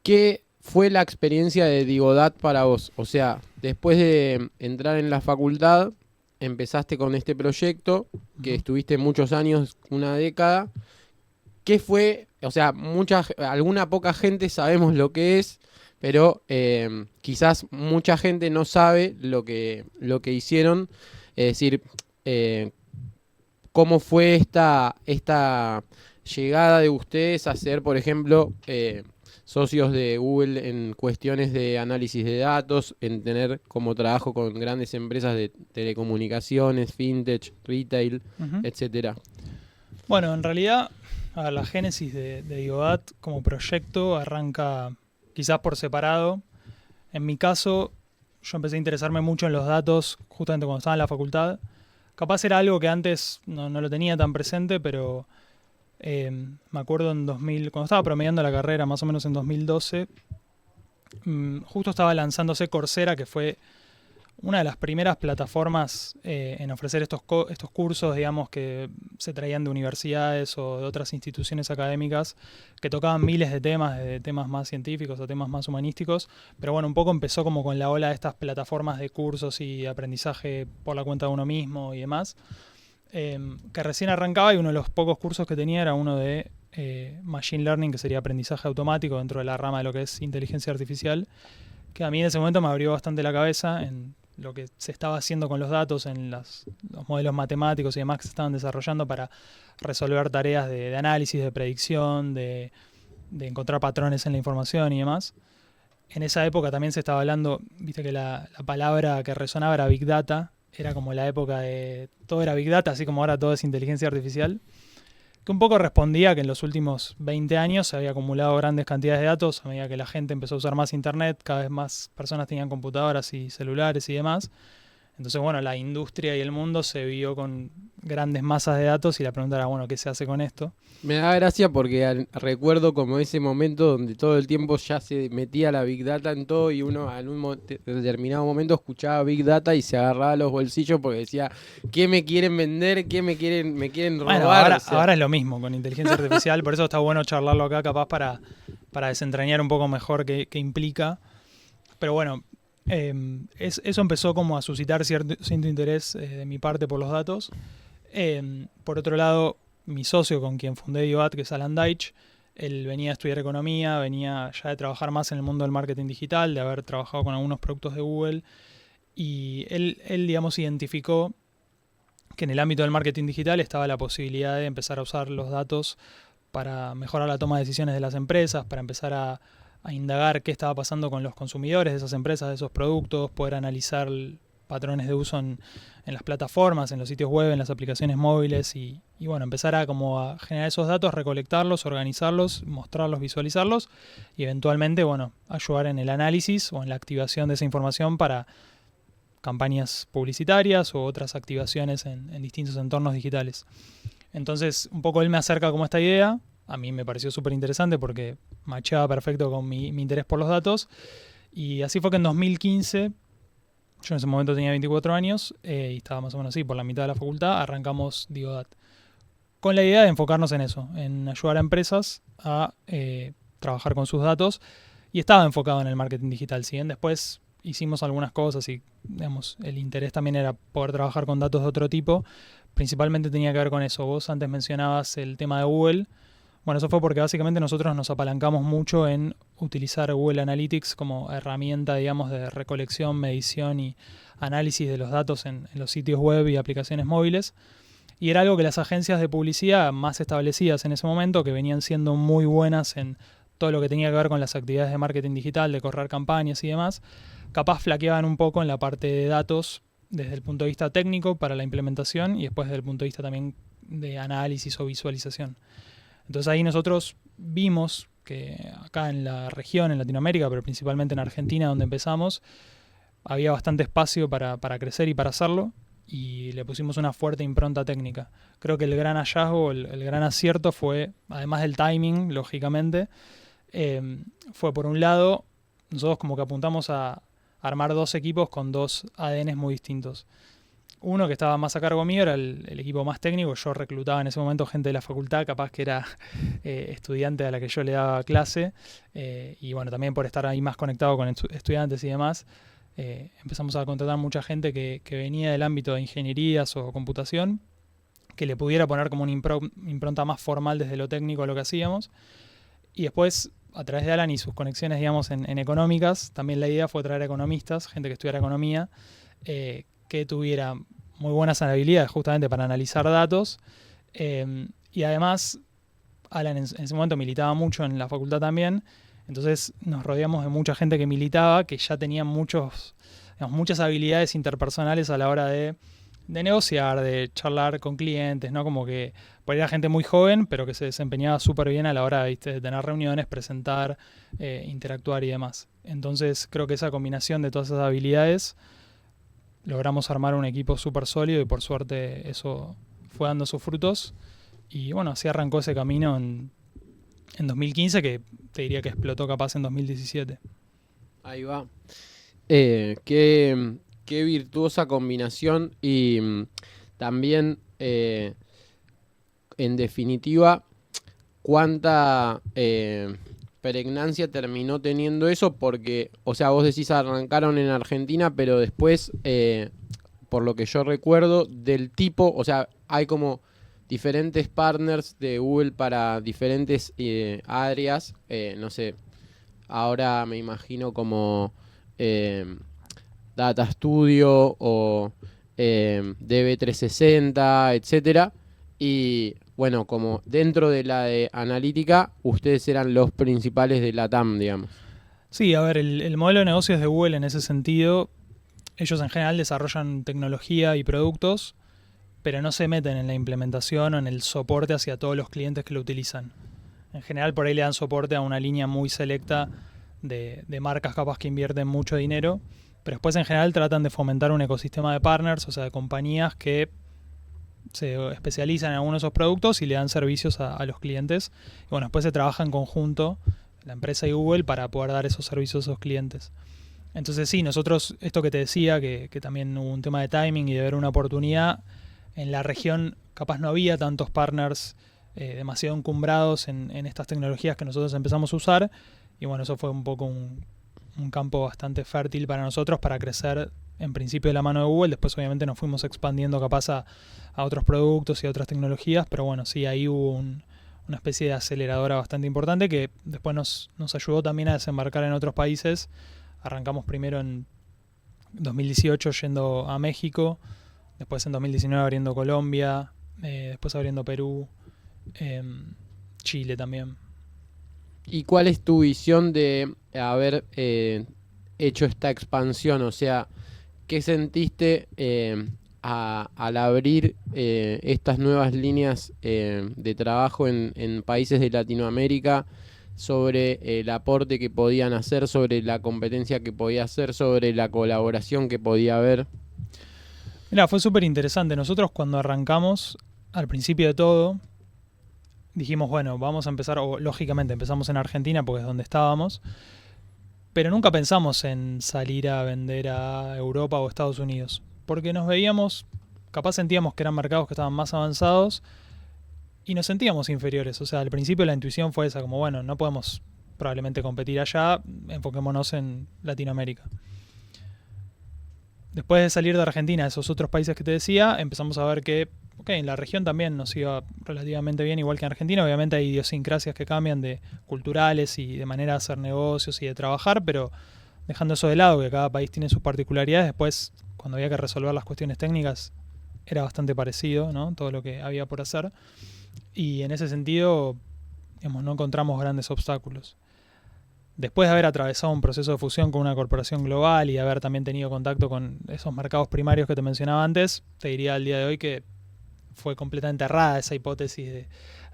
¿Qué fue la experiencia de Digodat para vos? O sea, después de entrar en la facultad, empezaste con este proyecto, que Ujú. estuviste muchos años, una década. ¿Qué fue? O sea, alguna poca gente sabemos lo que es, pero quizás mucha gente no sabe lo que hicieron. Es decir, eh, cómo fue esta llegada de ustedes a ser, por ejemplo, socios de Google en cuestiones de análisis de datos, en tener como trabajo con grandes empresas de telecomunicaciones, fintech, retail, Ujú. etcétera. Bueno, en realidad, a ver, la génesis de Digodat como proyecto arranca quizás por separado. En mi caso, yo empecé a interesarme mucho en los datos justamente cuando estaba en la facultad. Capaz era algo que antes no lo tenía tan presente, pero me acuerdo en 2000, cuando estaba promediando la carrera, más o menos en 2012, justo estaba lanzándose Coursera, que fue una de las primeras plataformas en ofrecer estos cursos, digamos, que se traían de universidades o de otras instituciones académicas que tocaban miles de temas, de temas más científicos o temas más humanísticos. Pero bueno, un poco empezó como con la ola de estas plataformas de cursos y aprendizaje por la cuenta de uno mismo y demás, que recién arrancaba, y uno de los pocos cursos que tenía era uno de Machine Learning, que sería aprendizaje automático dentro de la rama de lo que es inteligencia artificial, que a mí en ese momento me abrió bastante la cabeza en lo que se estaba haciendo con los datos, en los modelos matemáticos y demás que se estaban desarrollando para resolver tareas de análisis, de predicción, de encontrar patrones en la información y demás. En esa época también se estaba hablando, viste que la palabra que resonaba era Big Data, era como la época de todo era Big Data, así como ahora todo es inteligencia artificial, que un poco respondía que en los últimos 20 años se había acumulado grandes cantidades de datos a medida que la gente empezó a usar más internet, cada vez más personas tenían computadoras y celulares y demás. Entonces, bueno, la industria y el mundo se vio con grandes masas de datos y la pregunta era, bueno, ¿qué se hace con esto? Me da gracia porque recuerdo como ese momento donde todo el tiempo ya se metía la Big Data en todo y uno en un determinado momento escuchaba Big Data y se agarraba los bolsillos porque decía, ¿qué me quieren vender? ¿Qué me quieren Bueno, robar? O sea, ahora es lo mismo con inteligencia artificial, por eso está bueno charlarlo acá, capaz para desentrañar un poco mejor qué implica. Pero bueno, eso empezó como a suscitar cierto interés de mi parte por los datos. Por otro lado, mi socio con quien fundé Dioat, que es Alan Deitch, él venía a estudiar economía, venía ya de trabajar más en el mundo del marketing digital, de haber trabajado con algunos productos de Google, y él digamos, identificó que en el ámbito del marketing digital estaba la posibilidad de empezar a usar los datos para mejorar la toma de decisiones de las empresas, para empezar a indagar qué estaba pasando con los consumidores de esas empresas, de esos productos, poder analizar patrones de uso en las plataformas, en los sitios web, en las aplicaciones móviles y bueno, empezar a generar esos datos, recolectarlos, organizarlos, mostrarlos, visualizarlos y eventualmente, bueno, ayudar en el análisis o en la activación de esa información para campañas publicitarias o otras activaciones en distintos entornos digitales. Entonces, un poco él me acerca como esta idea. A mí me pareció súper interesante porque macheaba perfecto con mi interés por los datos. Y así fue que en 2015, yo en ese momento tenía 24 años y estaba más o menos así, por la mitad de la facultad, arrancamos Digodat. Con la idea de enfocarnos en eso, en ayudar a empresas a trabajar con sus datos. Y estaba enfocado en el marketing digital. Si bien después hicimos algunas cosas y digamos, el interés también era poder trabajar con datos de otro tipo, principalmente tenía que ver con eso. Vos antes mencionabas el tema de Google. Bueno, eso fue porque básicamente nosotros nos apalancamos mucho en utilizar Google Analytics como herramienta, digamos, de recolección, medición y análisis de los datos en los sitios web y aplicaciones móviles. Y era algo que las agencias de publicidad más establecidas en ese momento, que venían siendo muy buenas en todo lo que tenía que ver con las actividades de marketing digital, de correr campañas y demás, capaz flaqueaban un poco en la parte de datos desde el punto de vista técnico para la implementación y después desde el punto de vista también de análisis o visualización. Entonces ahí nosotros vimos que acá en la región, en Latinoamérica, pero principalmente en Argentina, donde empezamos, había bastante espacio para crecer y para hacerlo, y le pusimos una fuerte impronta técnica. Creo que el gran hallazgo, el gran acierto fue, además del timing, lógicamente, fue por un lado, nosotros como que apuntamos a armar dos equipos con dos ADNs muy distintos. Uno que estaba más a cargo mío era el equipo más técnico. Yo reclutaba en ese momento gente de la facultad, capaz que era estudiante a la que yo le daba clase. Y bueno, también por estar ahí más conectado con estudiantes y demás, empezamos a contratar mucha gente que venía del ámbito de ingenierías o computación, que le pudiera poner como una impronta más formal desde lo técnico a lo que hacíamos. Y después, a través de Alan y sus conexiones, digamos, en económicas, también la idea fue traer economistas, gente que estudiara economía, que tuviera muy buenas habilidades justamente para analizar datos. Y además, Alan en ese momento militaba mucho en la facultad también, entonces nos rodeamos de mucha gente que militaba, que ya tenía muchas habilidades interpersonales a la hora de negociar, de charlar con clientes, ¿no? Como que por ahí era gente muy joven, pero que se desempeñaba súper bien a la hora, ¿viste?, de tener reuniones, presentar, interactuar y demás. Entonces creo que esa combinación de todas esas habilidades logramos armar un equipo súper sólido y por suerte eso fue dando sus frutos. Y bueno, así arrancó ese camino en 2015, que te diría que explotó capaz en 2017. Ahí va. Qué virtuosa combinación y también, en definitiva, cuánta pregnancia terminó teniendo eso, porque, o sea, vos decís arrancaron en Argentina, pero después, por lo que yo recuerdo, del tipo, o sea, hay como diferentes partners de Google para diferentes áreas, no sé, ahora me imagino como Data Studio o DB360, etcétera. Y bueno, como dentro de la de analítica, ustedes eran los principales de la TAM, digamos. Sí, a ver, el modelo de negocios de Google en ese sentido, ellos en general desarrollan tecnología y productos, pero no se meten en la implementación o en el soporte hacia todos los clientes que lo utilizan. En general por ahí le dan soporte a una línea muy selecta de marcas capaz que invierten mucho dinero, pero después en general tratan de fomentar un ecosistema de partners, o sea, de compañías que se especializan en algunos de esos productos y le dan servicios a los clientes. Y bueno, después se trabaja en conjunto, la empresa y Google, para poder dar esos servicios a esos clientes. Entonces sí, nosotros, esto que te decía, que también hubo un tema de timing y de ver una oportunidad, en la región capaz no había tantos partners demasiado encumbrados en estas tecnologías que nosotros empezamos a usar. Y bueno, eso fue un poco un campo bastante fértil para nosotros para crecer en principio de la mano de Google. Después obviamente nos fuimos expandiendo capaz a otros productos y a otras tecnologías, pero bueno, sí, ahí hubo una especie de aceleradora bastante importante que después nos ayudó también a desembarcar en otros países. Arrancamos primero en 2018 yendo a México, después en 2019 abriendo Colombia, después abriendo Perú, Chile también. ¿Y cuál es tu visión de haber hecho esta expansión? O sea, ¿qué sentiste al abrir estas nuevas líneas de trabajo en países de Latinoamérica, sobre el aporte que podían hacer, sobre la competencia que podía hacer, sobre la colaboración que podía haber? Mira, fue súper interesante. Nosotros cuando arrancamos, al principio de todo, dijimos, bueno, vamos a empezar, o lógicamente empezamos en Argentina porque es donde estábamos, pero nunca pensamos en salir a vender a Europa o Estados Unidos, porque nos veíamos, capaz sentíamos que eran mercados que estaban más avanzados y nos sentíamos inferiores. O sea, al principio la intuición fue esa, como bueno, no podemos probablemente competir allá, enfoquémonos en Latinoamérica. Después de salir de Argentina, esos otros países que te decía, empezamos a ver que en la región también nos iba relativamente bien, igual que en Argentina. Obviamente hay idiosincrasias que cambian, de culturales y de manera de hacer negocios y de trabajar, pero dejando eso de lado, que cada país tiene sus particularidades, después cuando había que resolver las cuestiones técnicas era bastante parecido, ¿no?, todo lo que había por hacer. Y en ese sentido, digamos, no encontramos grandes obstáculos. Después de haber atravesado un proceso de fusión con una corporación global y de haber también tenido contacto con esos mercados primarios que te mencionaba antes, te diría al día de hoy que fue completamente errada esa hipótesis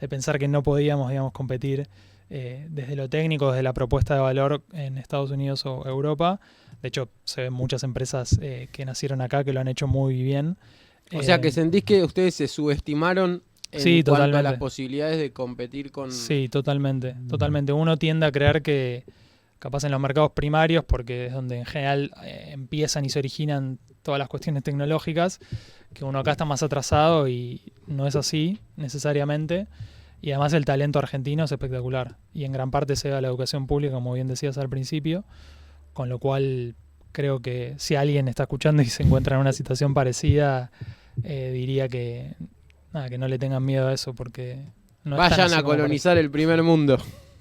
de pensar que no podíamos, digamos, competir desde lo técnico, desde la propuesta de valor en Estados Unidos o Europa. De hecho, se ven muchas empresas que nacieron acá que lo han hecho muy bien. O sea, que sentís que ustedes se subestimaron en sí, cuanto totalmente a las posibilidades de competir con... Sí, totalmente. Uno tiende a creer que capaz en los mercados primarios, porque es donde en general empiezan y se originan todas las cuestiones tecnológicas, que uno acá está más atrasado y no es así necesariamente. Y además el talento argentino es espectacular. Y en gran parte se debe a la educación pública, como bien decías al principio, con lo cual creo que si alguien está escuchando y se encuentra en una situación parecida, diría que no le tengan miedo a eso, porque no es tan Vayan así a como colonizar el primer mundo.